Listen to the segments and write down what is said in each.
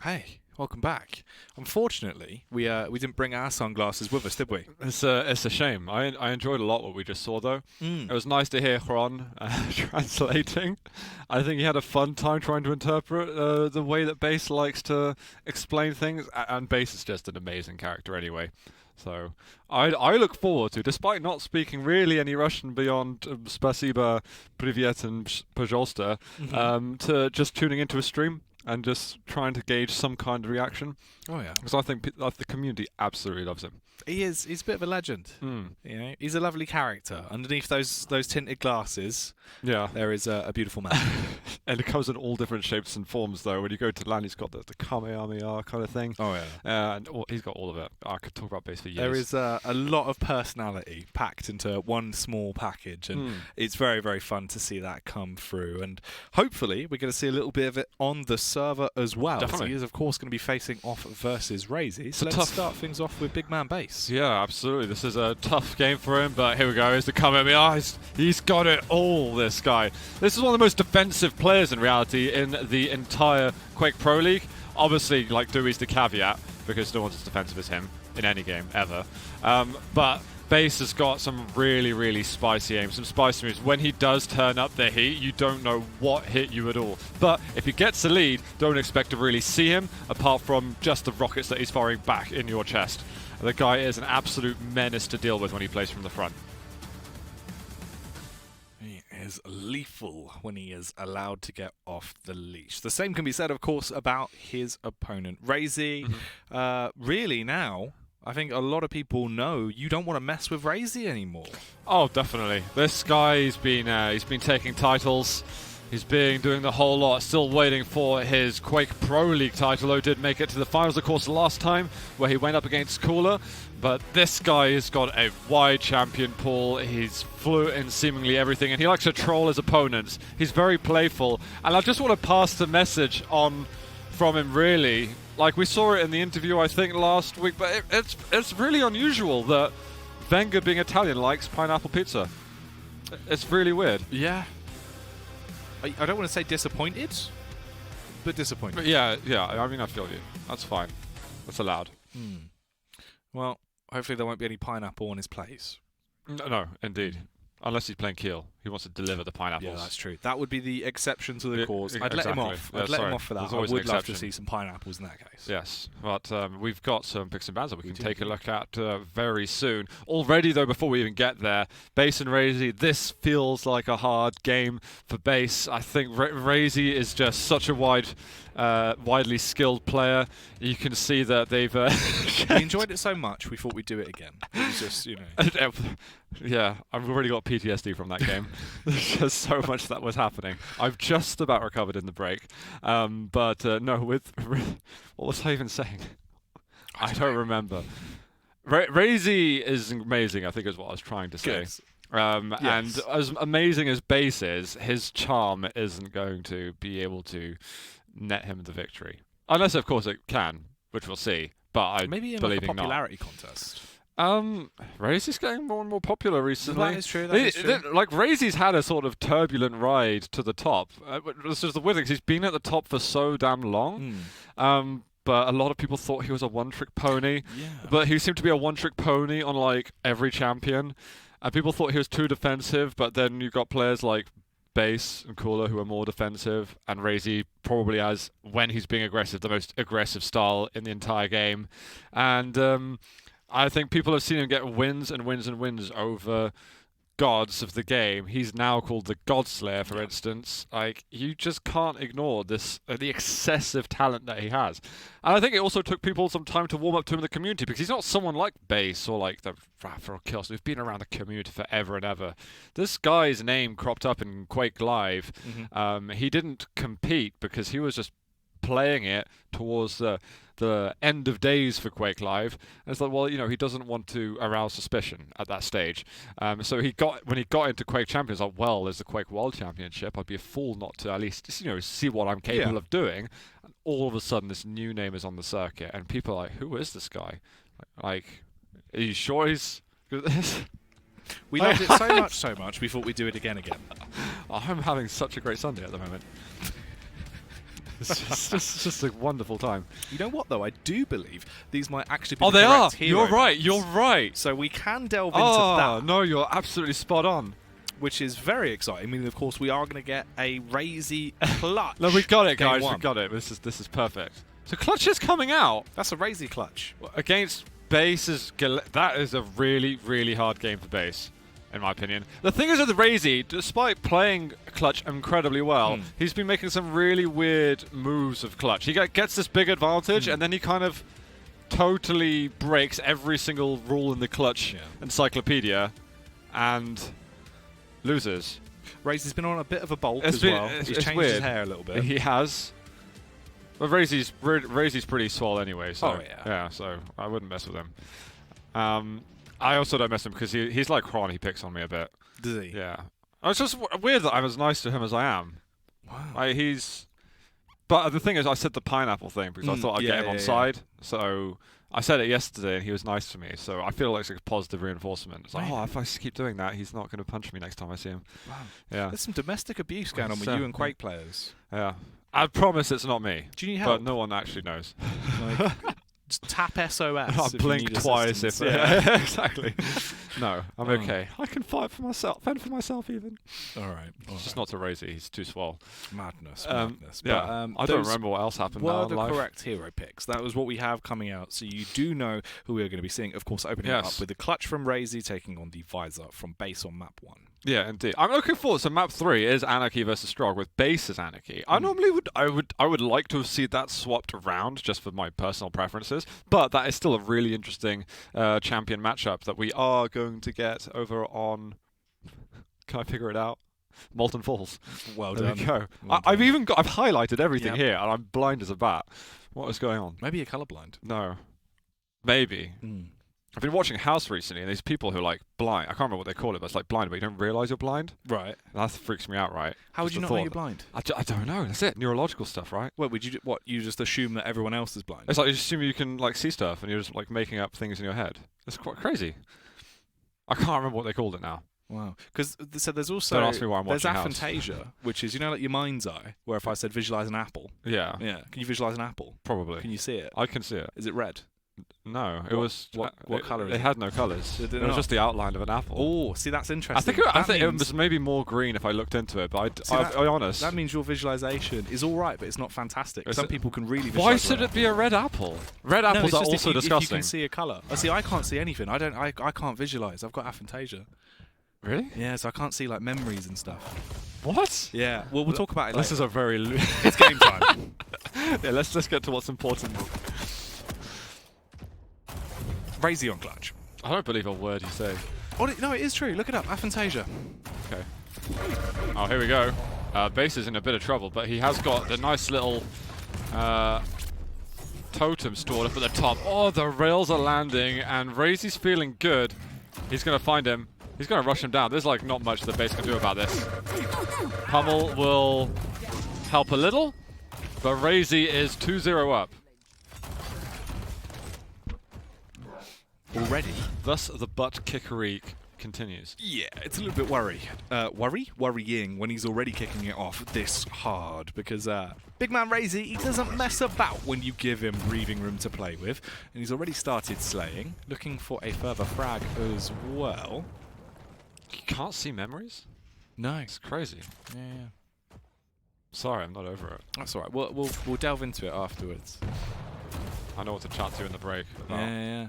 Hey, welcome back. Unfortunately, we didn't bring our sunglasses with us, did we? It's a shame. I enjoyed a lot what we just saw though. It Mm. was nice to hear Juan translating. I think he had a fun time trying to interpret the way that Bass likes to explain things, and Bass is just an amazing character anyway. So I look forward to, despite not speaking really any Russian beyond Spasiba, Privyet, and Pajolsta, Hmm. to just tuning into a stream and just trying to gauge some kind of reaction Oh yeah, because I think the community absolutely loves him. he is. He's a bit of a legend. Mm. You know, he's a lovely character. Underneath those tinted glasses, Yeah. there is a beautiful man. And it comes in all different shapes and forms, though. When you go to land, he's got the Kamehameha kind of thing. Oh yeah. And he's got all of it. I could talk about bass for years. There is a lot of personality packed into one small package, and Mm. it's very, very fun to see that come through. And hopefully, we're going to see a little bit of it on the server as well. So Definitely. he is, of course, going to be facing off versus Raisy. So a let's tough- start things off with Big Man Base. Yeah, absolutely. This is a tough game for him, but here we go. Here's the Kamehameha. He's got it all, this guy. This is one of the most defensive players in reality in the entire Quake Pro League. Obviously, like Dewey's the caveat, because no one's as defensive as him in any game, ever. But Bass has got some really, really spicy aim, some spicy moves. When he does turn up the heat, you don't know what hit you at all. But if he gets the lead, don't expect to really see him, apart from just the rockets that he's firing back in your chest. The guy is an absolute menace to deal with when he plays from the front. He is lethal when he is allowed to get off the leash. The same can be said, of course, about his opponent, Raisy. Really now, I think a lot of people know you don't want to mess with Raisy anymore. Oh, definitely. This guy, he's been taking titles. He's been doing the whole lot, still waiting for his Quake Pro League title, though did make it to the finals, of course, last time, where he went up against Cooler. But this guy has got a wide champion pool. He's fluent in seemingly everything, and he likes to troll his opponents. He's very playful, and I just want to pass the message on from him, really. Like, we saw it in the interview, I think, last week, but it's really unusual that Wenger, being Italian, likes pineapple pizza. It's really weird. Yeah. I don't want to say disappointed, but disappointed. But yeah, I mean, I feel you. That's fine. That's allowed. Well, hopefully there won't be any pineapple on his plays. No, indeed. Unless he's playing Keel. He wants to deliver the pineapples. Yeah, that's true. That would be the exception to the Yeah, cause. I'd let him exactly. off. Yeah, I'd let sorry. him off for that. There's I always an would love to exception. see some pineapples in that case. Yes, but we've got some picks and bans that we can do take a indeed. look at very soon. Already, though, before we even get there, Bass and Raizy, this feels like a hard game for Bass. I think Raizy is just such a widely skilled player. You can see that they've... We enjoyed it so much, we thought we'd do it again. It was just, you know. Yeah, I've already got PTSD from that game. There's just so much that was happening. I've just about recovered in the break. But no, what was I even saying? I don't remember. Raizy is amazing, I think is what I was trying to say. Good. And Yes. as amazing as Bass is, his charm isn't going to be able to net him the victory. Unless, of course, it can, which we'll see. But I Maybe in like a believe not. popularity contest. Raizy's getting more and more popular recently. That is true. That is true. Like, Raizy's had a sort of turbulent ride to the top. This is the weird thing. He's been at the top for so damn long. But a lot of people thought he was a one-trick pony. Yeah. But he seemed to be a one-trick pony on, like, every champion. And people thought he was too defensive, but then you've got players like Bass and Cooler who are more defensive, and Raisy probably has, when he's being aggressive, the most aggressive style in the entire game. And I think people have seen him get wins and wins and wins over gods of the game. He's now called the God Slayer, for instance. Like, you just can't ignore this, the excessive talent that he has. And I think it also took people some time to warm up to him in the community, because he's not someone like Bass or like the Rapper or Kills who've been around the community forever and ever. This guy's name cropped up in Quake Live. He didn't compete because he was just playing it towards the end of days for Quake Live. And it's like, well, you know, he doesn't want to arouse suspicion at that stage. So when he got into Quake Champions, like, well, there's the Quake World Championship. I'd be a fool not to at least just, see what I'm capable of doing. And all of a sudden, this new name is on the circuit, and people are like, who is this guy? Like, are you sure he's good at this? We loved it so much, we thought we'd do it again. I'm having such a great Sunday at the moment. It's just a wonderful time. You know what, though? I do believe these might actually be Oh, the they are! correct hero You're right, maps. you're right! So we can delve into Oh, that, no, you're absolutely spot on. which is very exciting. I mean, of course, we are going to get a Raizy clutch. No, we've got it, Game guys. one. We've got it. This is perfect. So clutch is coming out That's a Raizy clutch. against Base's. That is a really, really hard game for Base, in my opinion. The thing is with Raizy, despite playing clutch incredibly well, he's been making some really weird moves of clutch. He gets this big advantage, and then he kind of totally breaks every single rule in the clutch encyclopedia and loses. Raizy's been on a bit of a bulk It's as been- well. it's- He's it's changed weird. his hair a little bit. He has. But Raizy's pretty swole anyway, so Oh, yeah. so I wouldn't mess with him. I also don't mess with him because he's like Kron, he picks on me a bit. Does he? Yeah. It's just weird that I'm as nice to him as I am. Wow. But the thing is, I said the pineapple thing because I thought I'd yeah, get him on yeah. side. So I said it yesterday and he was nice to me. So I feel like it's a positive reinforcement. It's like, Right. oh, if I just keep doing that, he's not going to punch me next time I see him. Wow. Yeah. There's some domestic abuse going on with So- you and Quake players. Yeah. I promise it's not me. Do you need help? But no one actually knows. Like, just tap SOS. I'll if you blink need twice if assistance. Yeah. exactly. No, I'm Oh. okay. I can fight for myself, fend for myself even. All right. It's just not to Raizy, he's too swole. Madness. Yeah, But, I don't those remember what else happened now were in the life. correct hero picks. That was what we have coming out. So you do know who we're going to be seeing. Of course, opening it up Yes. with the clutch from Raizy taking on the visor from Base on map 1. Yeah, indeed. I'm looking forward. So map 3 is Anarchy versus Strog with Base as Anarchy. I normally I would like to see that swapped around just for my personal preferences, but that is still a really interesting champion matchup that we are going to get over on. Can I figure it out? Molten Falls. Well There done. we go. Well I've done. even got. I've highlighted everything Yep. here, and I'm blind as a bat. What is going on? Maybe you're colourblind. No, maybe. I've been watching House recently, and there's people who are like blind. I can't remember what they call it, but it's like blind, but you don't realise you're blind. Right. That freaks me out, right? How would Just you the not know thought you're that- blind? I don't know. That's it. Neurological stuff, right? What would you? What you just assume that everyone else is blind? It's like you just assume you can like see stuff, and you're just like making up things in your head. It's quite crazy. I can't remember what they called it now. Wow. Because so there's also Don't ask me why I'm there's watching House. aphantasia, which is like your mind's eye, where if I said visualize an apple, Yeah, yeah, can you visualize an apple? probably. Can you see it? I can see it. Is it red? No, it What- was. what colour is It it? had no colours. Did It it was not? just the outline of an apple. Oh, see, that's interesting. I think it That means- was maybe more green if I looked into it, but See, I'll be honest. That means your visualization is all right, but it's not fantastic. Is Some it- people can really. Why visualize should red it be a red apple? Red apple. No, apples it's are just also if you disgusting. can see a color. See, I can't see anything. I can't visualize. I've got aphantasia. Really? Yeah, so I can't see like memories and stuff. What? Yeah. Well, we'll talk about it This later. is a very. It's game time. Yeah, let's just get to what's important. Raizy on clutch. I don't believe a word you say. Oh, no, it is true. Look it up. Aphantasia. Okay. Oh, here we go. Base is in a bit of trouble, but he has got the nice little totem stored up at the top. Oh, the rails are landing, and Raizy's feeling good. He's going to find him. He's going to rush him down. There's like not much the base can do about this. Pummel will help a little, but Raizy is 2-0 up. Already. Thus, the butt kickery continues. Yeah, it's a little bit worrying when he's already kicking it off this hard because big man Raizy, he doesn't mess about when you give him breathing room to play with, and he's already started slaying, looking for a further frag as well. You can't see memories? No. It's crazy. Yeah. Sorry, I'm not over it. That's all right. We'll delve into it afterwards. I know what to chat to you in the break about. Yeah.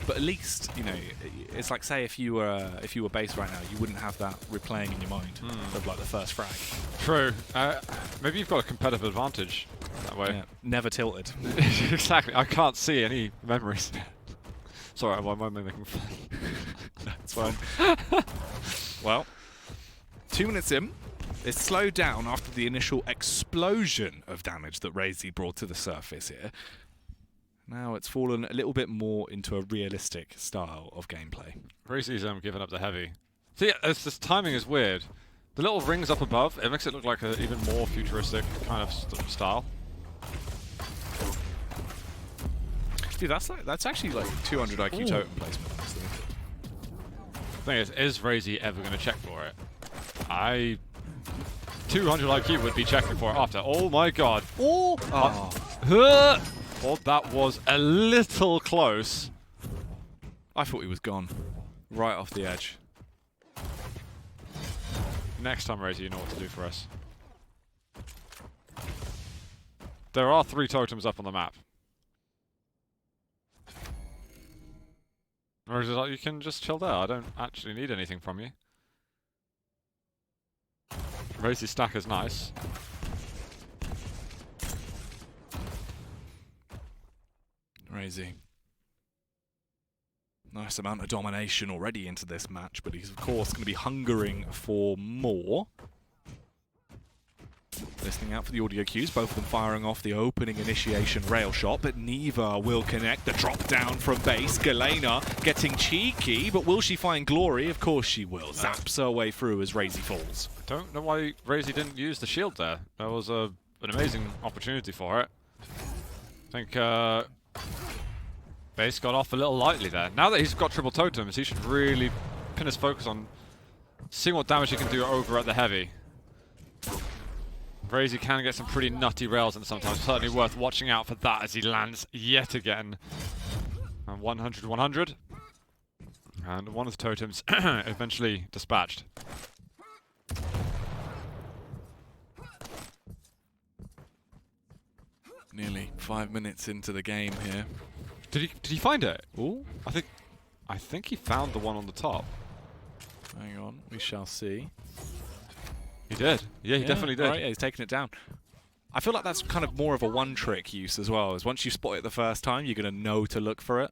But at least, you know, it's like, say if you were base right now, you wouldn't have that replaying in your mind of like the first frag. True. Maybe you've got a competitive advantage that way. Yeah. Never tilted. Exactly. I can't see any memories. Sorry, why am I making fun? That's fine. Well, 2 minutes in. It's slowed down after the initial explosion of damage that Raizy brought to the surface here. Now it's fallen a little bit more into a realistic style of gameplay. Raizy's giving up the heavy. See, this timing is weird. The little rings up above, it makes it look like an even more futuristic kind of style. Dude, that's actually like 200 IQ totem placement. Honestly. The thing is Raizy ever going to check for it? I 200 IQ would be checking for it after. Oh my god. Oh! Oh, that was a little close. I thought he was gone. Right off the edge. Next time, Raisy, you know what to do for us. There are 3 totems up on the map. Or is it like you can just chill there? I don't actually need anything from you. Raisy's stack is nice. Raisy. Nice amount of domination already into this match, but he's of course going to be hungering for more. Listening out for the audio cues, both of them firing off the opening initiation rail shot, but neither will connect. The drop down from base. Galena getting cheeky, but will she find glory? Of course she will. Zaps her way through as Raisy falls. Don't know why Raisy didn't use the shield there. That was an amazing opportunity for it. I think Base got off a little lightly there. Now that he's got triple totems, he should really pin his focus on seeing what damage he can do over at the heavy. Raisy can get some pretty nutty rails and sometimes certainly worth watching out for that as he lands yet again. And 100-100. And one of the totems eventually dispatched. Nearly 5 minutes into the game here. Did he find it? Ooh, I think he found the one on the top. Hang on, we shall see. He did. Yeah, he definitely did. Right, yeah, he's taking it down. I feel like that's kind of more of a one-trick use as well. Is once you spot it the first time, you're going to know to look for it.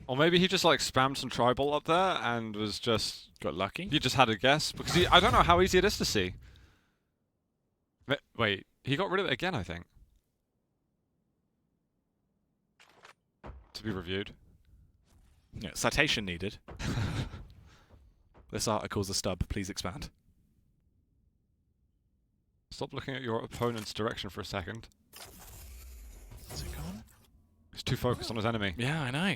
Or maybe he just like spammed some tribal up there and was just... Got lucky. You just had a guess. Because I don't know how easy it is to see. Wait, he got rid of it again, I think. To be reviewed. Yeah, citation needed. This article's a stub. Please expand. Stop looking at your opponent's direction for a second. Is it gone? He's too focused on his enemy. Yeah, I know.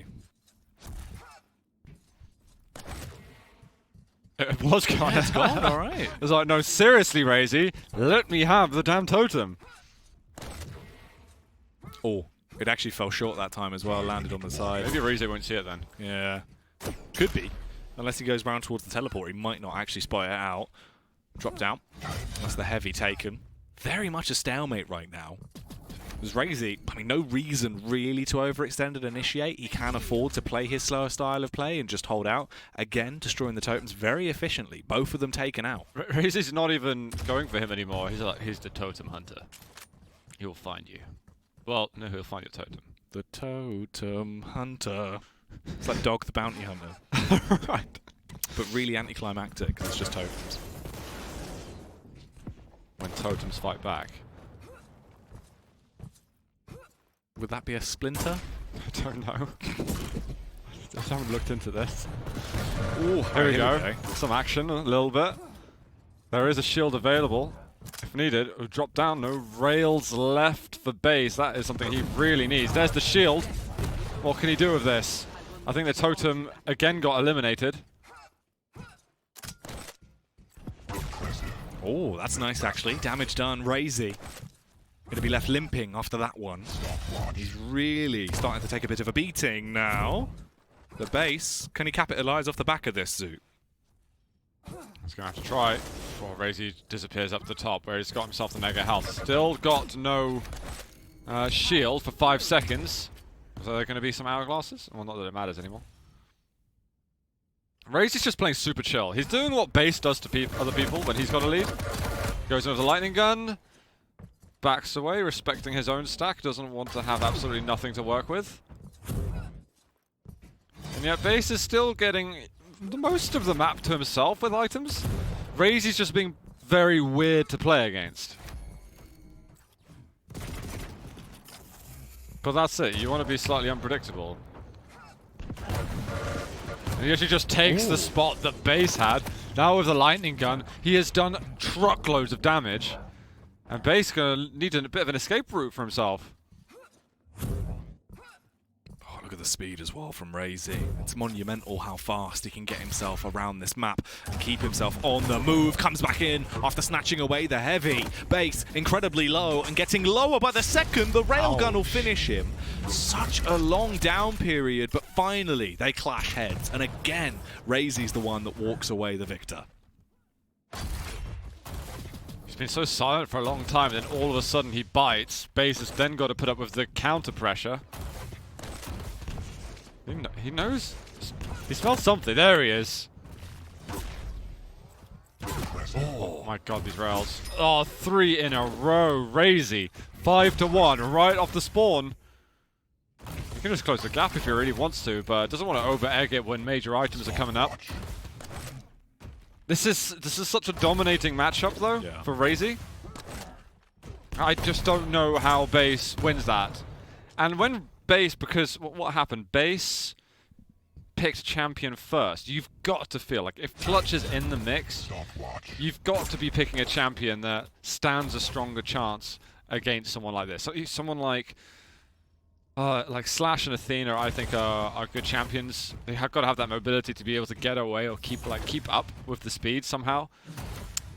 It was gone. It's gone, alright. It was like, no, seriously, Raisy, let me have the damn totem. Oh, it actually fell short that time as well, landed on the side. Maybe Raisy won't see it then. Yeah. Could be. Unless he goes round towards the teleport, he might not actually spot it out. Drop down. That's the heavy taken. Very much a stalemate right now. There's Raisy, I mean, no reason really to overextend and initiate. He can afford to play his slower style of play and just hold out. Again, destroying the totems very efficiently. Both of them taken out. Raisy's not even going for him anymore. He's like, he's the totem hunter. He will find you. Well, no, he'll find your totem. The totem hunter. It's like Dog the Bounty Hunter. Right. But really anticlimactic because it's just totems. When totems fight back. Would that be a splinter? I don't know. I haven't looked into this. Ooh, here we go. Some action, a little bit. There is a shield available. If needed, it'll drop down. No rails left for base. That is something he really needs. There's the shield. What can he do with this? I think the totem again got eliminated. Oh, that's nice actually. Damage done. Raisy. Going to be left limping after that one. He's really starting to take a bit of a beating now. The base. Can he capitalize off the back of this, Zoot? He's going to have to try before Raisy disappears up the top where he's got himself the mega health. Still got no shield for 5 seconds. So there going to be some hourglasses? Well, not that it matters anymore. Raisy's just playing super chill. He's doing what base does to other people when he's got a lead. Goes in with a lightning gun. Backs away, respecting his own stack. Doesn't want to have absolutely nothing to work with. And yet base is still getting the most of the map to himself with items. Raisy's just being very weird to play against. But that's it. You want to be slightly unpredictable. And he actually just takes the spot that base had. Now with the lightning gun, he has done truckloads of damage. And base gonna need a bit of an escape route for himself. Oh, look Look at the speed as well from Raisy. It's monumental how fast he can get himself around this map and keep himself on the move. Comes back in after snatching away the heavy. Base incredibly low and getting lower by the second. The railgun will finish him. Such a long down period, but finally they clash heads. And again, Raisy's the one that walks away the victor. He's been so silent for a long time, then all of a sudden he bites. Base has then got to put up with the counter pressure. He knows. He smells something. There he is. Oh my god, these rails. Oh, 3 in a row. Raisy. 5-1 right off the spawn. You can just close the gap if he really wants to, but doesn't want to over-egg it when major items are coming up. This is such a dominating matchup though for Raisy. I just don't know how Base wins that. And when Base, because what happened? Base picked champion first. You've got to feel like if Clutch is in the mix, you've got to be picking a champion that stands a stronger chance against someone like this. So someone like Slash and Athena, I think are good champions. They have got to have that mobility to be able to get away or keep up with the speed somehow.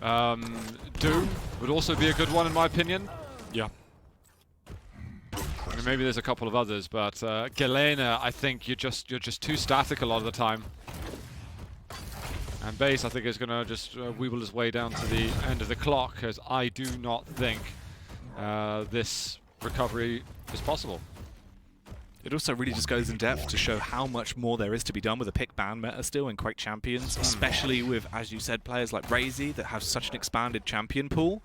Doom would also be a good one in my opinion. Yeah. I mean, maybe there's a couple of others, but Galena, I think you're just too static a lot of the time. And Base, I think, is going to just weeble his way down to the end of the clock, as I do not think this recovery is possible. It also really just goes in depth to show how much more there is to be done with the pick ban meta still in Quake Champions, especially with, as you said, players like Raisy that have such an expanded champion pool.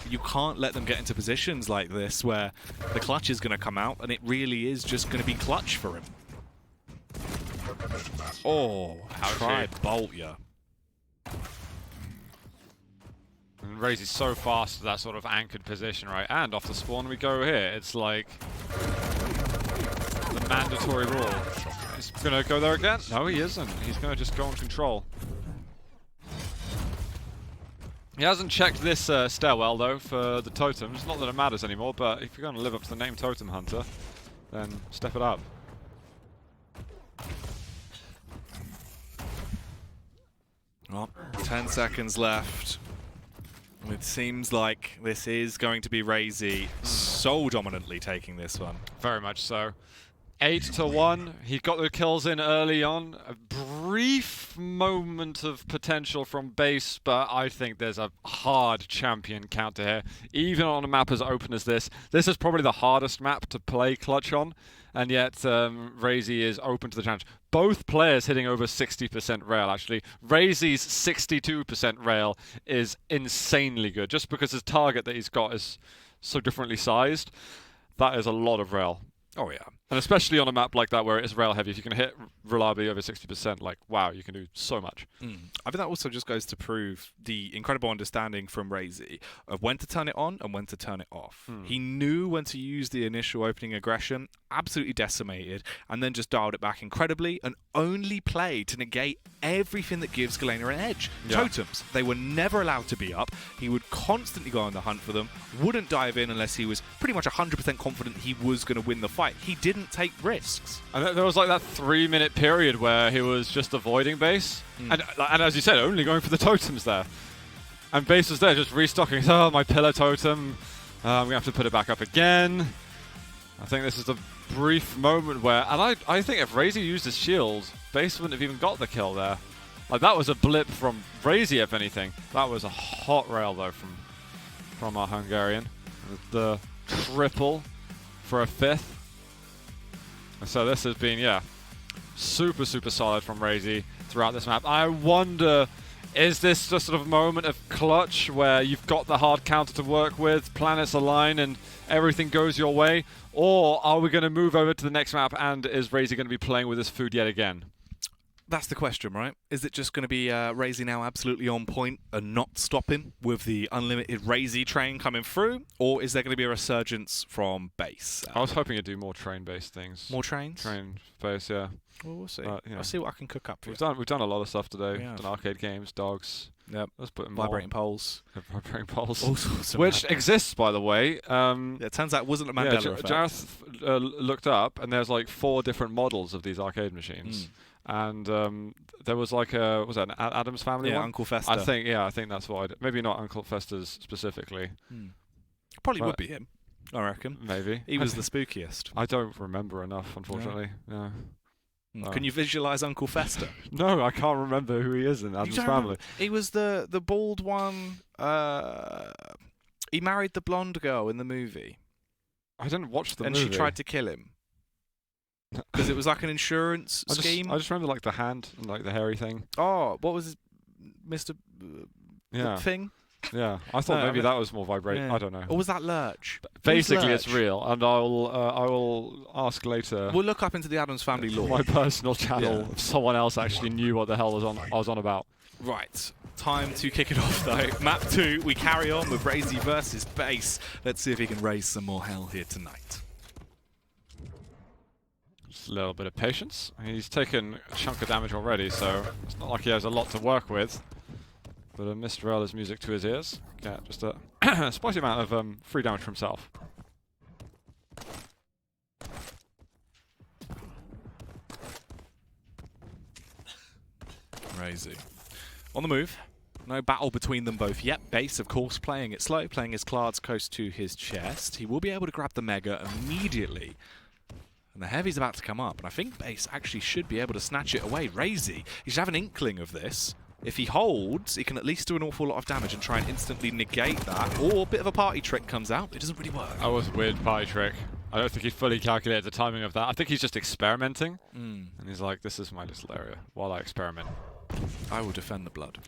You can't let them get into positions like this where the clutch is going to come out and it really is just going to be clutch for him. Oh, try bolt ya. And Raisy's so fast to that sort of anchored position, right? And off the spawn we go here. It's like the mandatory rule. He's going to go there again? No, he isn't. He's going to just go on control. He hasn't checked this stairwell, though, for the totems. Not that it matters anymore, but if you're going to live up to the name Totem Hunter, then step it up. Well, 10 seconds left. It seems like this is going to be Raisy so dominantly taking this one. Very much so. 8-1. He got the kills in early on. A brief moment of potential from Base, but I think there's a hard champion counter here. Even on a map as open as this is probably the hardest map to play Clutch on, and yet Raisy is open to the challenge. Both players hitting over 60% rail, actually. Raisy's 62% rail is insanely good, just because his target that he's got is so differently sized. That is a lot of rail. Oh, yeah. And especially on a map like that where it is rail heavy, if you can hit reliably over 60%, like, wow, you can do so much. I think that also just goes to prove the incredible understanding from Raisy of when to turn it on and when to turn it off. He knew when to use the initial opening aggression, absolutely decimated, and then just dialed it back incredibly and only played to negate everything that gives Galena an edge. Yeah. Totems, they were never allowed to be up. He would constantly go on the hunt for them, wouldn't dive in unless he was pretty much 100% confident he was going to win the fight. He didn't take risks. And there was like that 3-minute period where he was just avoiding Base. And as you said, only going for the totems there. And Base was there just restocking. Oh, my pillar totem. We have to put it back up again. I think this is the brief moment where... And I think if Raisy used his shield, Base wouldn't have even got the kill there. Like, that was a blip from Raisy, if anything. That was a hot rail, though, from our Hungarian. The triple for a 5th. So this has been, yeah, super, super solid from Raisy throughout this map. I wonder, is this just sort of moment of clutch where you've got the hard counter to work with, planets align and everything goes your way? Or are we going to move over to the next map and is Raisy going to be playing with his food yet again? That's the question, right? Is it just going to be Raisy now absolutely on point and not stopping with the unlimited Raisy train coming through? Or is there going to be a resurgence from Base? I was hoping to do more train-based things. More trains? Train-based, yeah. Well, we'll see. But, I'll see what I can cook up for We've done a lot of stuff today. Yeah. Done arcade games, dogs. Yep. Let's put in Vibrating poles. Vibrating poles. All sorts of Which madness. exists, by the way. It turns out it wasn't a Mandela effect. Jareth looked up, and there's like 4 different models of these arcade machines. And there was like was that an Adam's Family one? Uncle Fester. I think that's what maybe not Uncle Fester's specifically. Probably would be him, I reckon. Maybe. He was the spookiest. I don't remember enough, unfortunately. No. Can you visualize Uncle Fester? No, I can't remember who he is in Adam's Family. He was the bald one. He married the blonde girl in the movie. I didn't watch the movie. And she tried to kill him. Because it was like an insurance scheme. I just remember like the hand and like the hairy thing. Oh, what was his Mr. Thing? Yeah, I thought maybe that was more vibrating. Yeah. I don't know. Or was that Lurch? Basically, it's real, and I will ask later. We'll look up into the Addams Family lore. My personal channel. If someone else actually knew what the hell I was on about. Right, time to kick it off though. Map 2, we carry on with Raizy versus Base. Let's see if he can raise some more hell here tonight. Just a little bit of patience. He's taken a chunk of damage already, so it's not like he has a lot to work with. But Mr. is music to his ears. Yeah, just a spicy amount of free damage for himself. Raizy. On the move. No battle between them both yet. Base, of course, playing it slow, playing his cards close to his chest. He will be able to grab the Mega immediately. And the Heavy's about to come up. And I think Base actually should be able to snatch it away. Raizy, he should have an inkling of this. If he holds, he can at least do an awful lot of damage and try and instantly negate that. Or a bit of a party trick comes out. It doesn't really work. That was a weird party trick. I don't think he fully calculated the timing of that. I think he's just experimenting. And he's like, this is my little area while I experiment. I will defend the blood.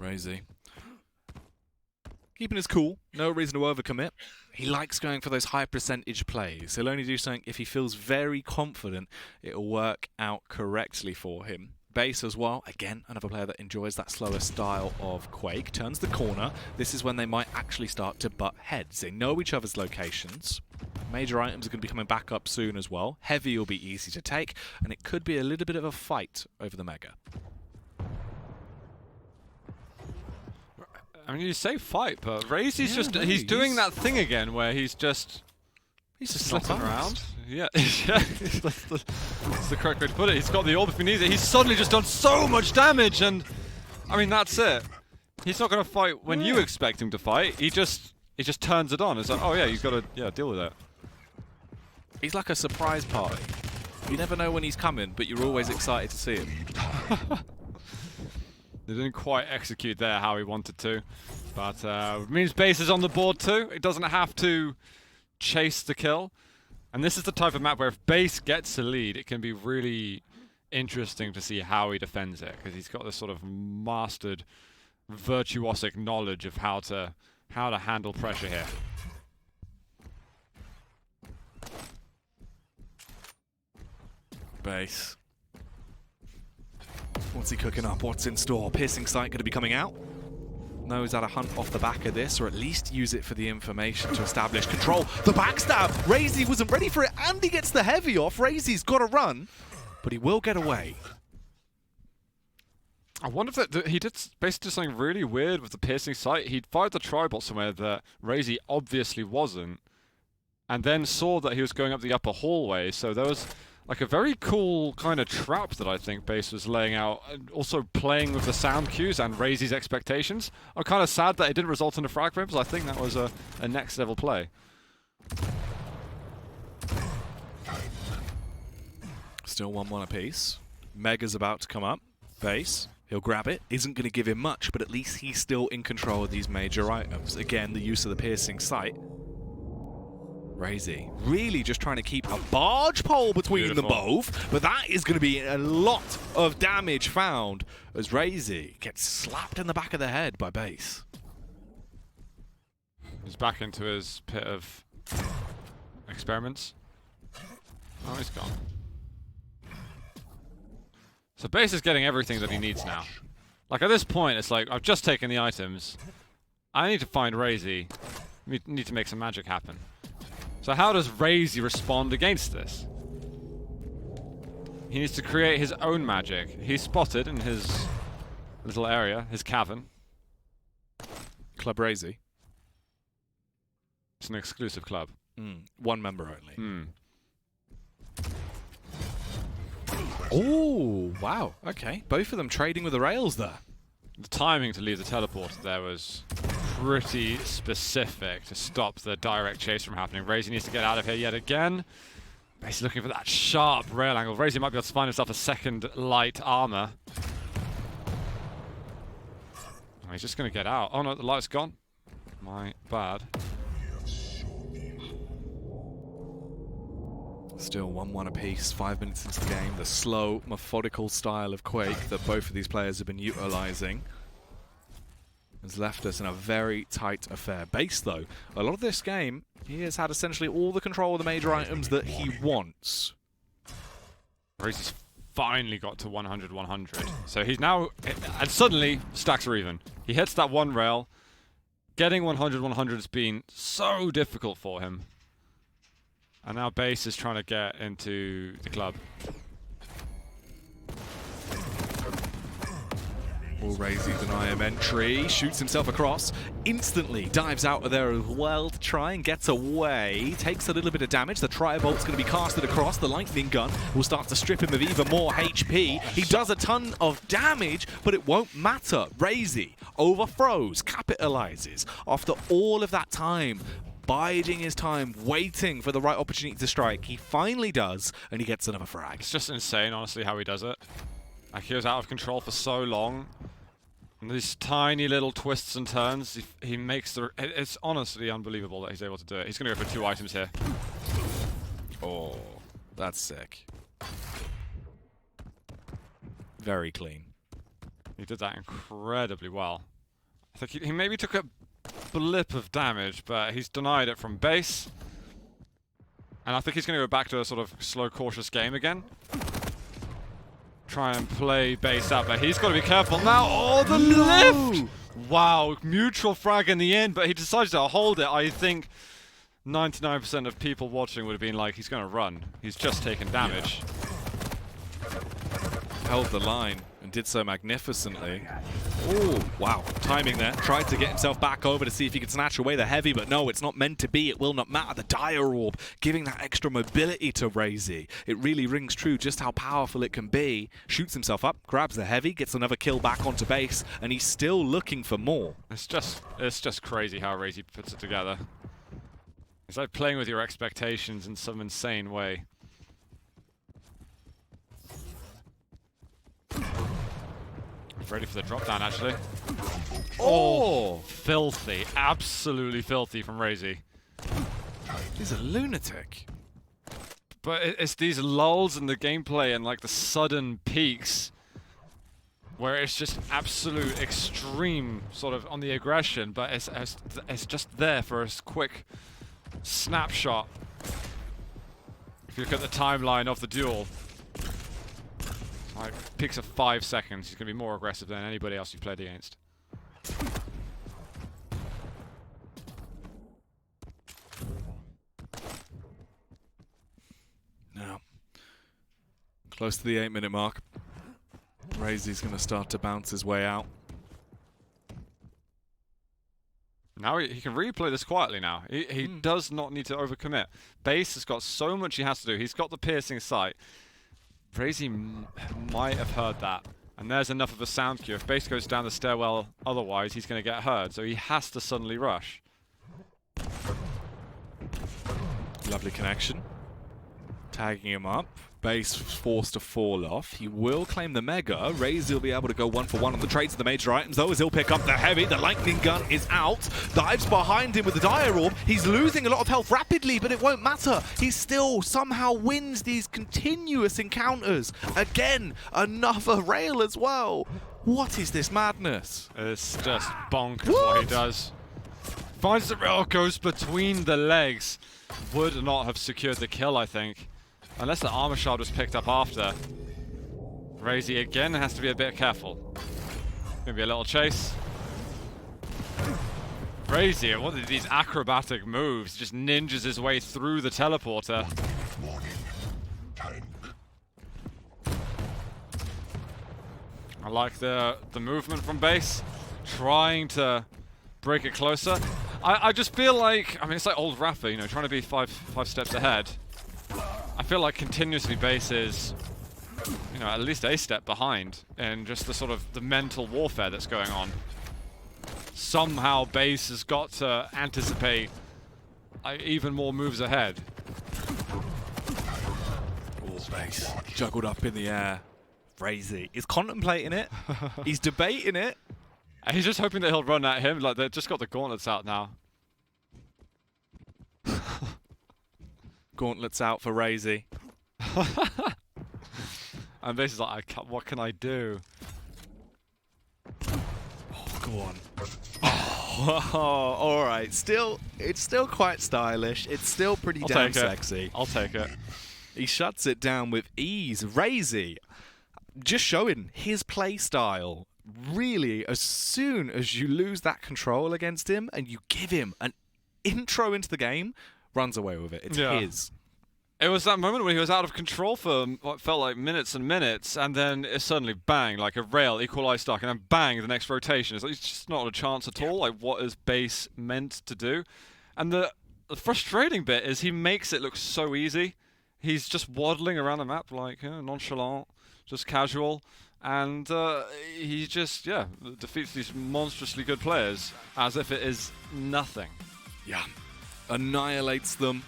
Raizy. Keeping his cool. No reason to overcommit. He likes going for those high percentage plays. He'll only do something if he feels very confident it'll work out correctly for him. Base as well. Again, another player that enjoys that slower style of Quake. Turns the corner. This is when they might actually start to butt heads. They know each other's locations. Major items are going to be coming back up soon as well. Heavy will be easy to take, and it could be a little bit of a fight over the Mega. I mean, you say fight, but Raizy's he's doing that thing again where he's just slipping around. Yeah, yeah, that's the correct way to put it. He's got the orb if he needs it. He's suddenly just done so much damage, and I mean, that's it. He's not going to fight when you expect him to fight. He just turns it on. It's like, oh yeah, you've got to deal with it. He's like a surprise party. You never know when he's coming, but you're always excited to see him. They didn't quite execute there how he wanted to, but means Base is on the board too. It doesn't have to chase the kill, and this is the type of map where if Base gets the lead, it can be really interesting to see how he defends it, because he's got this sort of mastered, virtuosic knowledge of how to handle pressure here. Base. What's he cooking up? What's in store? Piercing Sight going to be coming out. Knows how to hunt off the back of this, or at least use it for the information to establish control. The backstab! Raizy wasn't ready for it, and he gets the Heavy off. Raizy's got to run, but he will get away. I wonder if he did basically something really weird with the Piercing Sight. He'd fired the Tribot somewhere that Raizy obviously wasn't, and then saw that he was going up the upper hallway, so there was like a very cool kind of trap that I think Base was laying out, and also playing with the sound cues and Raizy's expectations. I'm kind of sad that it didn't result in a frag ribs. I think that was a next level play. Still 1-1 apiece. Mega's about to come up. Base, he'll grab it. Isn't going to give him much, but at least he's still in control of these major items. Again, the use of the Piercing Sight. Raizy really just trying to keep a barge pole between them both, but that is going to be a lot of damage found as Raizy gets slapped in the back of the head by Base. He's back into his pit of experiments. Oh, he's gone. So Base is getting everything that he needs now. Like at this point, it's like, I've just taken the items. I need to find Raizy. We need to make some magic happen. So how does Raizy respond against this? He needs to create his own magic. He's spotted in his little area, his cavern. Club Raisy. It's an exclusive club. One member only. Oh, wow. Okay. Both of them trading with the rails there. The timing to leave the teleporter there was pretty specific to stop the direct chase from happening. Raizy needs to get out of here yet again. He's looking for that sharp rail angle. Raizy might be able to find himself a second light armor. Oh, he's just going to get out. Oh no, the light's gone. My bad. Still 1-1 apiece, 5 minutes into the game. The slow, methodical style of Quake that both of these players have been utilizing has left us in a very tight affair. Base, though, a lot of this game, he has had essentially all the control of the major items that he wants. Raizy's finally got to 100-100. So he's now... And suddenly, stacks are even. He hits that one rail. Getting 100-100 has been so difficult for him. And now Base is trying to get into the club. Will Raisy deny him entry, shoots himself across, instantly dives out of there as well to try and gets away, takes a little bit of damage. The Tri-Bolt's going to be casted across, the lightning gun will start to strip him of even more HP. He does a ton of damage, but it won't matter. Raisy overthrows, capitalizes after all of that time. Biding his time, waiting for the right opportunity to strike. He finally does, and he gets another frag. It's just insane, honestly, how he does it. Like, he was out of control for so long. And these tiny little twists and turns, he makes the... It's honestly unbelievable that he's able to do it. He's going to go for 2 items here. Oh, that's sick. Very clean. He did that incredibly well. I think he maybe took a blip of damage, but he's denied it from base. And I think he's going to go back to a sort of slow, cautious game again. Try and play base out, but he's got to be careful now. Oh, the lift! Wow, mutual frag in the end, but he decides to hold it. I think 99% of people watching would have been like, he's going to run. He's just taken damage. Held the line and did so magnificently. Oh, wow. Timing there. Tried to get himself back over to see if he could snatch away the heavy, but no, it's not meant to be. It will not matter. The Dire Orb giving that extra mobility to Raisy. It really rings true just how powerful it can be. Shoots himself up, grabs the heavy, gets another kill back onto base, and he's still looking for more. It's just crazy how Raisy puts it together. It's like playing with your expectations in some insane way. Ready for the drop down, actually. Oh, filthy. Absolutely filthy from Raisy. He's a lunatic. But it's these lulls in the gameplay and like the sudden peaks where it's just absolute extreme sort of on the aggression, but it's just there for a quick snapshot. If you look at the timeline of the duel, like, peaks of 5 seconds, he's going to be more aggressive than anybody else you've played against. Now, close to the 8-minute mark. Raisy's going to start to bounce his way out. Now he can really play this quietly now. He does not need to overcommit. Base has got so much he has to do. He's got the piercing sight. Raisy might have heard that. And there's enough of a sound cue. If Base goes down the stairwell, otherwise he's going to get heard. So he has to suddenly rush. Lovely connection. Tagging him up. Base forced to fall off. He will claim the Mega. Raizy will be able to go 1-for-1 on the trades of the major items, though, as he'll pick up the heavy. The lightning gun is out. Dives behind him with the Dire Orb. He's losing a lot of health rapidly, but it won't matter. He still somehow wins these continuous encounters. Again, another rail as well. What is this madness? It's just bonkers what he does. Finds the rail, goes between the legs. Would not have secured the kill, I think. Unless the armor shard was picked up after. Raisy again has to be a bit careful. Maybe a little chase. Raisy, what are these acrobatic moves? Just ninjas his way through the teleporter. I like the movement from base, trying to break it closer. I just feel like, I mean, it's like old Rafa, you know, trying to be five steps ahead. I feel like continuously base is, you know, at least a step behind in just the sort of the mental warfare that's going on. Somehow base has got to anticipate even more moves ahead. Base juggled up in the air. Raizy is contemplating it. He's debating it. And he's just hoping that he'll run at him. Like, they've just got the gauntlets out now. Gauntlets out for Raizy. And Base is like, what can I do? Oh, go on. Oh, all right. Still, it's still quite stylish. It's still pretty damn sexy. I'll take it. He shuts it down with ease. Raizy, just showing his play style. Really, as soon as you lose that control against him and you give him an intro into the game, runs away with it. It's his. It was that moment when he was out of control for what felt like minutes and minutes, and then it suddenly bang, like a rail, equalize stuck, and then bang, the next rotation. It's like, it's just not a chance at all. Like, what is base meant to do? And the frustrating bit is he makes it look so easy. He's just waddling around the map like nonchalant, just casual, and he just, defeats these monstrously good players as if it is nothing. Yeah, annihilates them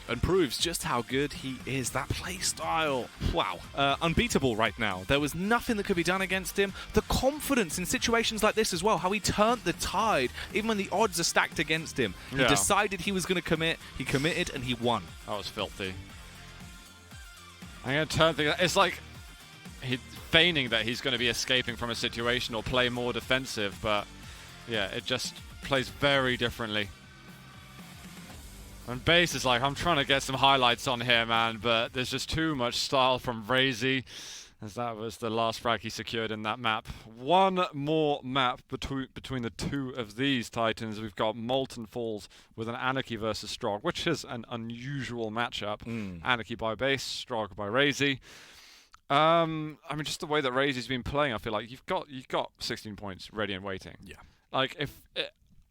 and proves just how good he is. That play style, wow, unbeatable right now. There was nothing that could be done against him. The confidence in situations like this as well, how he turned the tide, even when the odds are stacked against him. He decided he was going to commit, he committed, and he won. That was filthy. I'm going to turn things. It's like he feigning that he's going to be escaping from a situation or play more defensive, but yeah, it just plays very differently. And Base is like, I'm trying to get some highlights on here, man, but there's just too much style from Raisy, as that was the last frag he secured in that map. One more map between the two of these Titans. We've got Molten Falls with an Anarchy versus Strog, which is an unusual matchup. Anarchy by Base, Strog by Raisy. I mean, just the way that Raisy's been playing, I feel like you've got 16 points ready and waiting. Yeah. Like,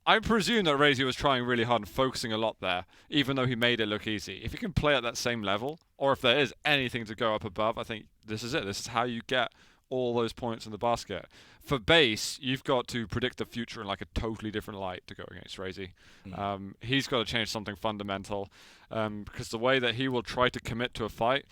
I presume that Raisy was trying really hard and focusing a lot there, even though he made it look easy. If you can play at that same level, or if there is anything to go up above, I think this is it. This is how you get all those points in the basket. For Base, you've got to predict the future in like a totally different light to go against Raisy. He's got to change something fundamental, because the way that he will try to commit to a fight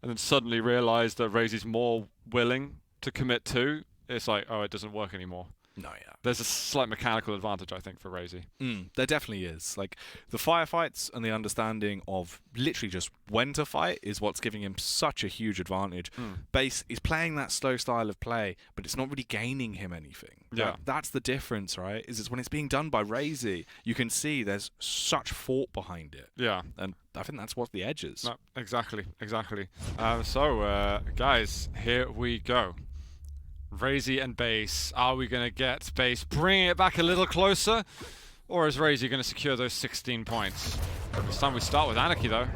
and then suddenly realize that Raisy's more willing to commit to, it's like, oh, it doesn't work anymore. No, yeah. There's a slight mechanical advantage, I think, for Raisy. There definitely is. Like, the firefights and the understanding of literally just when to fight is what's giving him such a huge advantage. Base is playing that slow style of play, but it's not really gaining him anything. Yeah. That's the difference, right? Is it's when it's being done by Raisy, you can see there's such thought behind it. Yeah. And I think that's what the edge is. No, exactly. So, guys, here we go. Raisy and Base. Are we going to get Base bringing it back a little closer? Or is Raisy going to secure those 16 points? This time we start with Anarchy, though.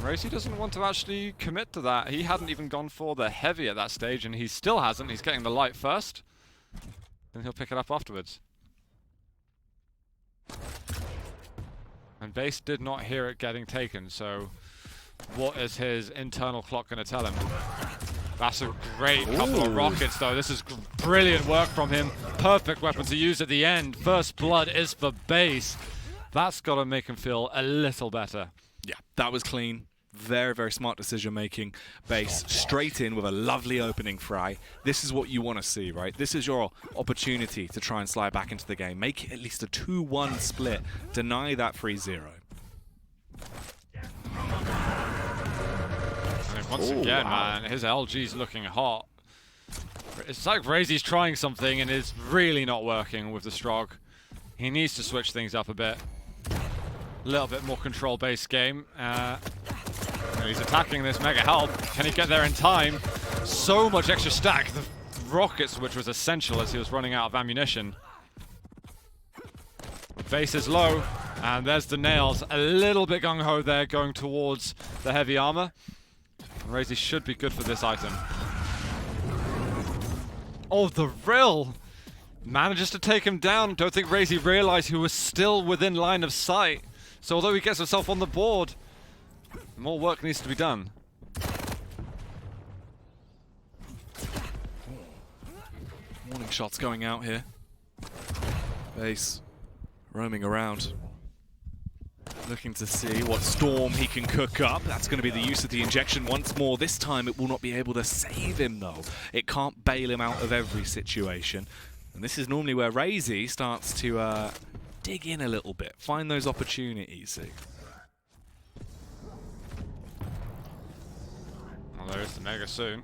Raisy doesn't want to actually commit to that. He hadn't even gone for the heavy at that stage, and he still hasn't. He's getting the light first. And he'll pick it up afterwards. And Base did not hear it getting taken, so what is his internal clock going to tell him? That's a great couple of rockets, though. This is brilliant work from him. Perfect weapon to use at the end. First blood is for Base. That's got to make him feel a little better. Yeah, that was clean. Very, very smart decision-making. Base straight in with a lovely opening fry. This is what you want to see, right? This is your opportunity to try and slide back into the game. Make it at least a 2-1 split. Deny that 3-0. Once again, man, his LG's looking hot. It's like Raisy's trying something and it's really not working with the Strog. He needs to switch things up a bit. A little bit more control-based game. He's attacking this mega help. Can he get there in time? So much extra stack. The rockets, which was essential as he was running out of ammunition. Base is low, and there's the nails. A little bit gung-ho there going towards the heavy armor. Raisy should be good for this item. Oh, the rill! Manages to take him down. Don't think Raisy realized he was still within line of sight. So although he gets himself on the board, more work needs to be done. Warning shots going out here. Base roaming around, looking to see what storm he can cook up. That's going to be the use of the injection once more. This time it will not be able to save him though. It can't bail him out of every situation. And this is normally where Raisy starts to dig in a little bit, find those opportunities. See? Well, there is the Mega soon.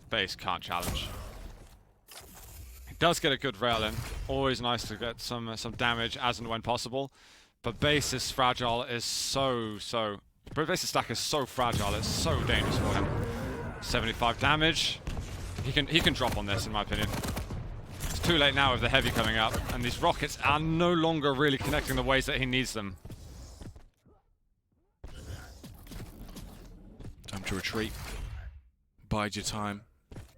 Base can't challenge. He does get a good rail in. Always nice to get some damage as and when possible. But Base's fragile is Base's stack is so fragile. It's so dangerous for him. 75 damage. He can drop on this, in my opinion. It's too late now with the heavy coming up, and these rockets are no longer really connecting the ways that he needs them. Time to retreat. Bide your time.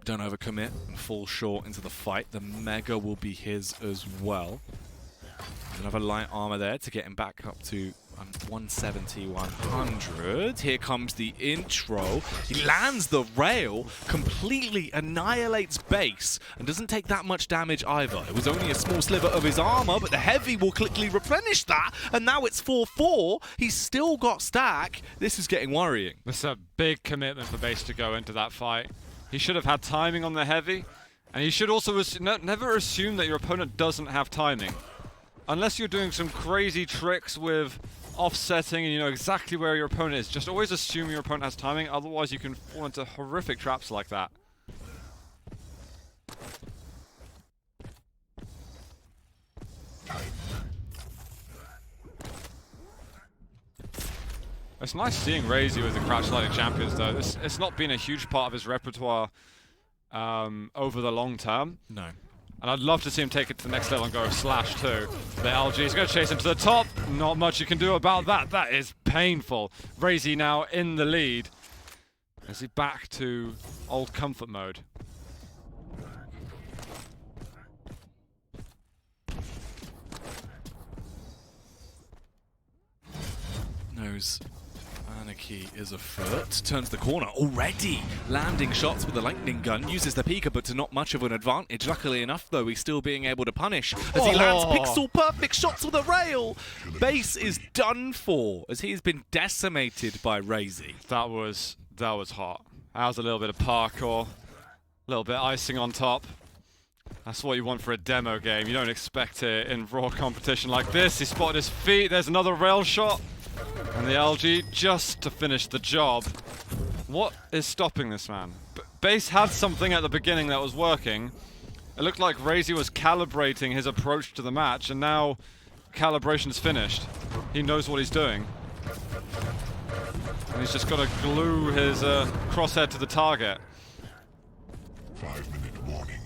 Don't overcommit and fall short into the fight. The Mega will be his as well. Another light armor there to get him back up to 170, 100. Here comes the intro. He lands the rail, completely annihilates base, and doesn't take that much damage either. It was only a small sliver of his armor, but the heavy will quickly replenish that, and now it's 4-4. He's still got stack. This is getting worrying. This is a big commitment for base to go into that fight. He should have had timing on the heavy, and he should also never assume that your opponent doesn't have timing. Unless you're doing some crazy tricks with offsetting and you know exactly where your opponent is, just always assume your opponent has timing, otherwise you can fall into horrific traps like that. It's nice seeing Raizy with the Crouch Lightning Champions though. It's not been a huge part of his repertoire over the long term. No. And I'd love to see him take it to the next level and go Slash too. The LG is going to chase him to the top. Not much you can do about that. That is painful. Raisy now in the lead. Is he back to old comfort mode? Knows Anarchy is afoot. Turns the corner already. Landing shots with the lightning gun. Uses the Pika, but to not much of an advantage. Luckily enough, though, he's still being able to punish as he lands pixel perfect shots with a rail. Base is done for as he's been decimated by Raisy. That was hot. That was a little bit of parkour, a little bit icing on top. That's what you want for a demo game. You don't expect it in raw competition like this. He spotted his feet. There's another rail shot. And the LG just to finish the job. What is stopping this man? Base had something at the beginning that was working. It looked like Raisy was calibrating his approach to the match, and now calibration's finished. He knows what he's doing. And he's just got to glue his crosshair to the target. 5-minute warning.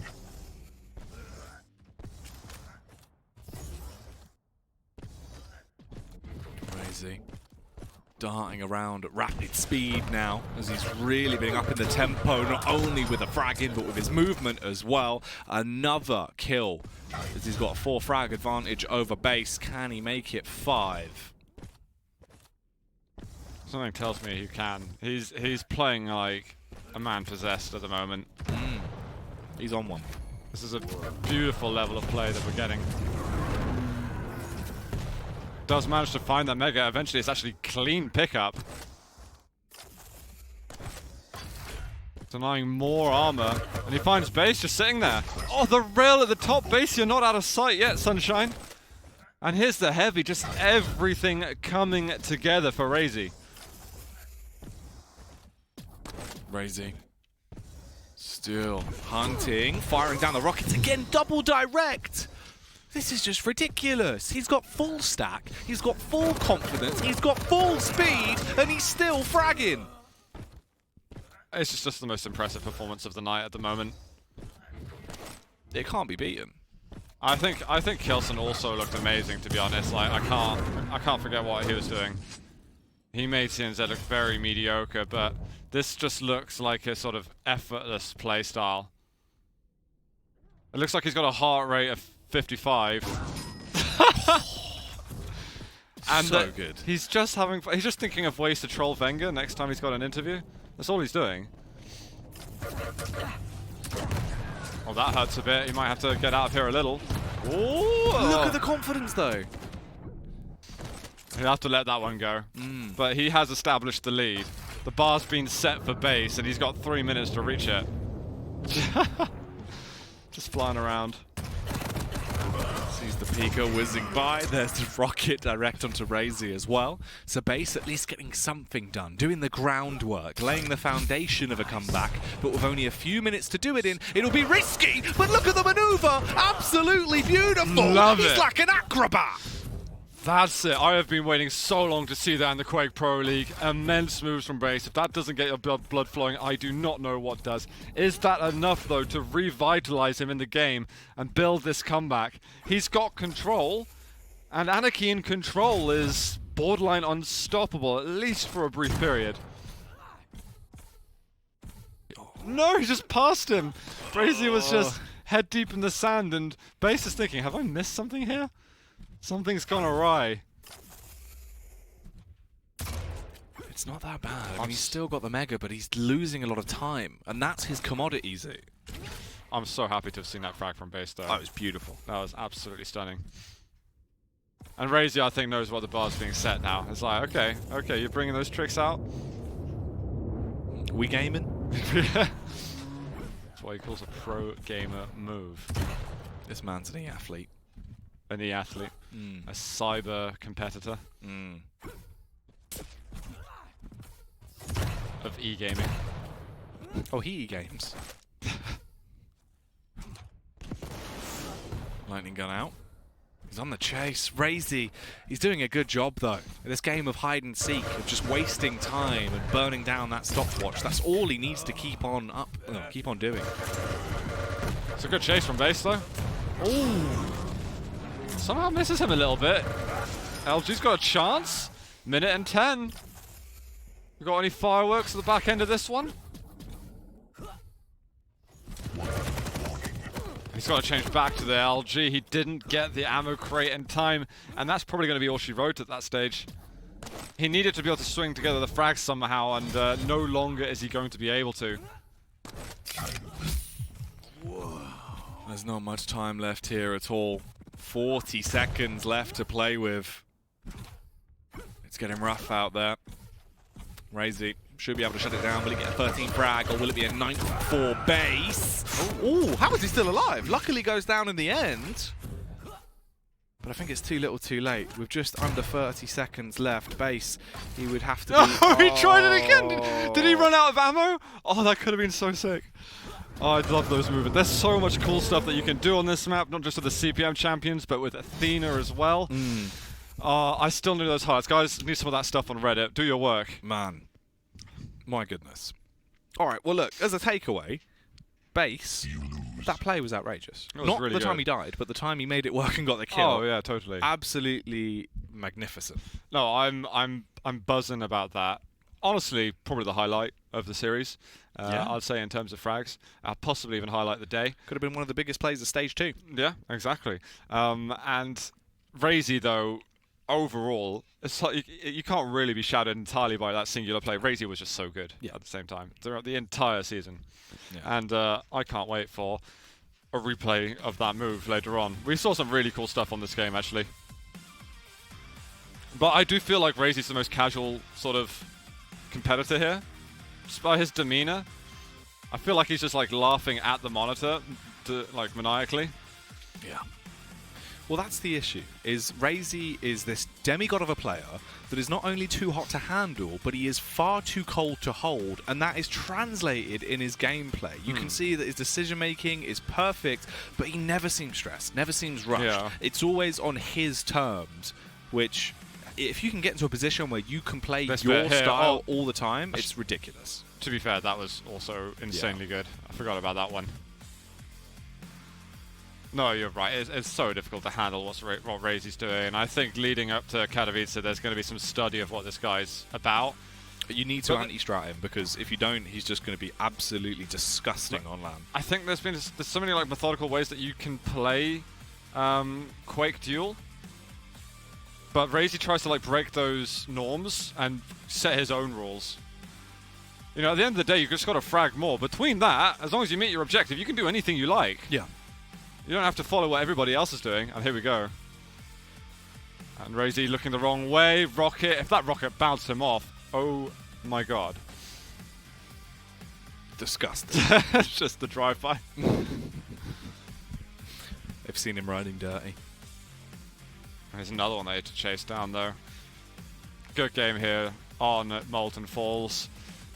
Raisy darting around at rapid speed now as he's really been up in the tempo, not only with the fragging but with his movement as well. Another kill as he's got a 4 frag advantage over base. Can he make it 5? Something tells me he can. He's playing like a man possessed at the moment. He's on one. This is a beautiful level of play that we're getting. Does manage to find that Mega. Eventually it's actually clean pickup. Denying more armor. And he finds base just sitting there. Oh, the rail at the top. Base, you're not out of sight yet, Sunshine. And here's the heavy. Just everything coming together for Raisy. Raisy still hunting, firing down the rockets again, double direct. This is just ridiculous. He's got full stack, he's got full confidence, he's got full speed, and he's still fragging. It's just the most impressive performance of the night at the moment. It can't be beaten. I think Kilson also looked amazing, to be honest. Like I can't forget what he was doing. He made TNZ look very mediocre, but this just looks like a sort of effortless play style. It looks like he's got a heart rate of 55. And so good. He's just having he's just thinking of ways to troll Wenger next time he's got an interview. That's all he's doing. Oh, that hurts a bit. He might have to get out of here a little. Ooh, look at the confidence, though. He'll have to let that one go. But he has established the lead. The bar's been set for base, and he's got 3 minutes to reach it. Just flying around. Sees the Pika whizzing by. There's the rocket direct onto Raisy as well. So base at least getting something done, doing the groundwork, laying the foundation of a comeback. But with only a few minutes to do it in, it'll be risky. But look at the maneuver. Absolutely beautiful. Love He's it. like an acrobat. That's it. I have been waiting so long to see that in the Quake Pro League. Immense moves from base. If that doesn't get your blood flowing, I do not know what does. Is that enough, though, to revitalize him in the game and build this comeback? He's got control, and Anarchy in control is borderline unstoppable, at least for a brief period. No, he just passed him. Raizy was just head deep in the sand, and base is thinking, have I missed something here? Something's gone awry. It's not that bad. I mean, he's still got the Mega, but he's losing a lot of time. And that's his commodity, Z. I'm so happy to have seen that frag from base, though. That was beautiful. That was absolutely stunning. And Raizy, I think, knows what the bar's being set now. It's like, okay, you're bringing those tricks out? We gaming? That's what he calls a pro gamer move. This man's an e-athlete. An e-athlete. A cyber competitor. Of e-gaming. Oh, he e-games. Lightning gun out. He's on the chase. Raisy, he's doing a good job, though. In this game of hide and seek, of just wasting time and burning down that stopwatch. That's all he needs to keep on doing. It's a good chase from base, though. Ooh. Somehow misses him a little bit. LG's got a chance. Minute and 10. We got any fireworks at the back end of this one? He's got to change back to the LG. He didn't get the ammo crate in time, and that's probably going to be all she wrote at that stage. He needed to be able to swing together the frags somehow, and no longer is he going to be able to. Whoa. There's not much time left here at all. 40 seconds left to play with. It's getting rough out there. Raisy should be able to shut it down. Will he get a 13 frag, or will it be a 94 base? Ooh, how is he still alive? Luckily goes down in the end. But I think it's too little too late. With just under 30 seconds left, base, he would have to be... Oh, he tried it again! Did he run out of ammo? Oh, that could have been so sick. Oh, I love those movements. There's so much cool stuff that you can do on this map, not just with the CPM champions, but with Athena as well. I still need those highlights. Guys, need some of that stuff on Reddit. Do your work. Man. My goodness. All right, well, look, as a takeaway, base, that play was outrageous. It was not really the time good. he died, but the time he made it work and got the kill. Oh, yeah, totally. Absolutely magnificent. No, I'm buzzing about that. Honestly, probably the highlight of the series. Yeah. I'd say in terms of frags. Possibly even highlight the day. Could have been one of the biggest plays of Stage 2. Yeah, exactly. And Raizy, though, overall, it's like you can't really be shadowed entirely by that singular play. Raizy was just so good at the same time throughout the entire season. Yeah. And I can't wait for a replay of that move later on. We saw some really cool stuff on this game, actually. But I do feel like Raizy's the most casual sort of competitor here. Just by his demeanor. I feel like he's just like laughing at the monitor, like maniacally. Yeah. Well, that's the issue, is Raisy is this demigod of a player that is not only too hot to handle, but he is far too cold to hold, and that is translated in his gameplay. You can see that his decision-making is perfect, but he never seems stressed, never seems rushed. Yeah. It's always on his terms, which, if you can get into a position where you can play your style all the time, it's ridiculous. To be fair, that was also insanely good. I forgot about that one. No, you're right. It's so difficult to handle what Raisy's doing. And I think leading up to Katowice, there's going to be some study of what this guy's about. But you need to anti-strat him, because if you don't, he's just going to be absolutely disgusting on land. I think there's so many like methodical ways that you can play Quake Duel. But Raisy tries to like break those norms and set his own rules. You know, at the end of the day, you've just got to frag more. Between that, as long as you meet your objective, you can do anything you like. Yeah. You don't have to follow what everybody else is doing. And here we go. And Raisy looking the wrong way. Rocket. If that rocket bounced him off, oh my god. Disgusting. It's just the drive-by. They've seen him riding dirty. There's another one they had to chase down, though. Good game here on Molten Falls.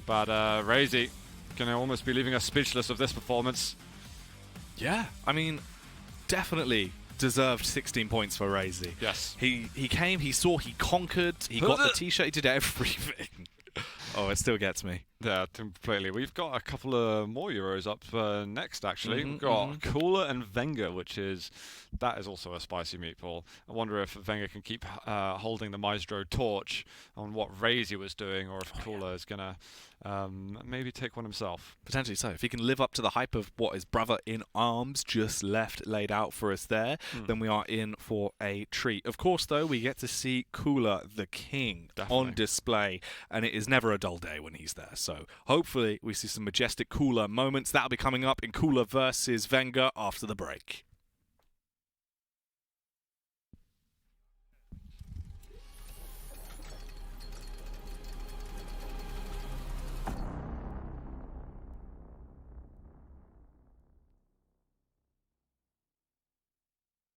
But Raisy going to almost be leaving us speechless of this performance. Yeah, I mean, definitely deserved 16 points for Raisy. Yes. He came, he saw, he conquered, he got the t-shirt, he did everything. Oh, it still gets me. Yeah, completely. We've got a couple of more Euros up next, actually. We've got Cooler and Wenger, that is also a spicy meatball. I wonder if Wenger can keep holding the Maestro torch on what Raisy was doing, or if Cooler is going to maybe take one himself. Potentially so. If he can live up to the hype of what his brother in arms just left laid out for us there, then we are in for a treat. Of course, though, we get to see Cooler, the king, on display, and it is never a dull day when he's there. So hopefully we see some majestic Cooler moments. That'll be coming up in Cooler versus Wenger after the break.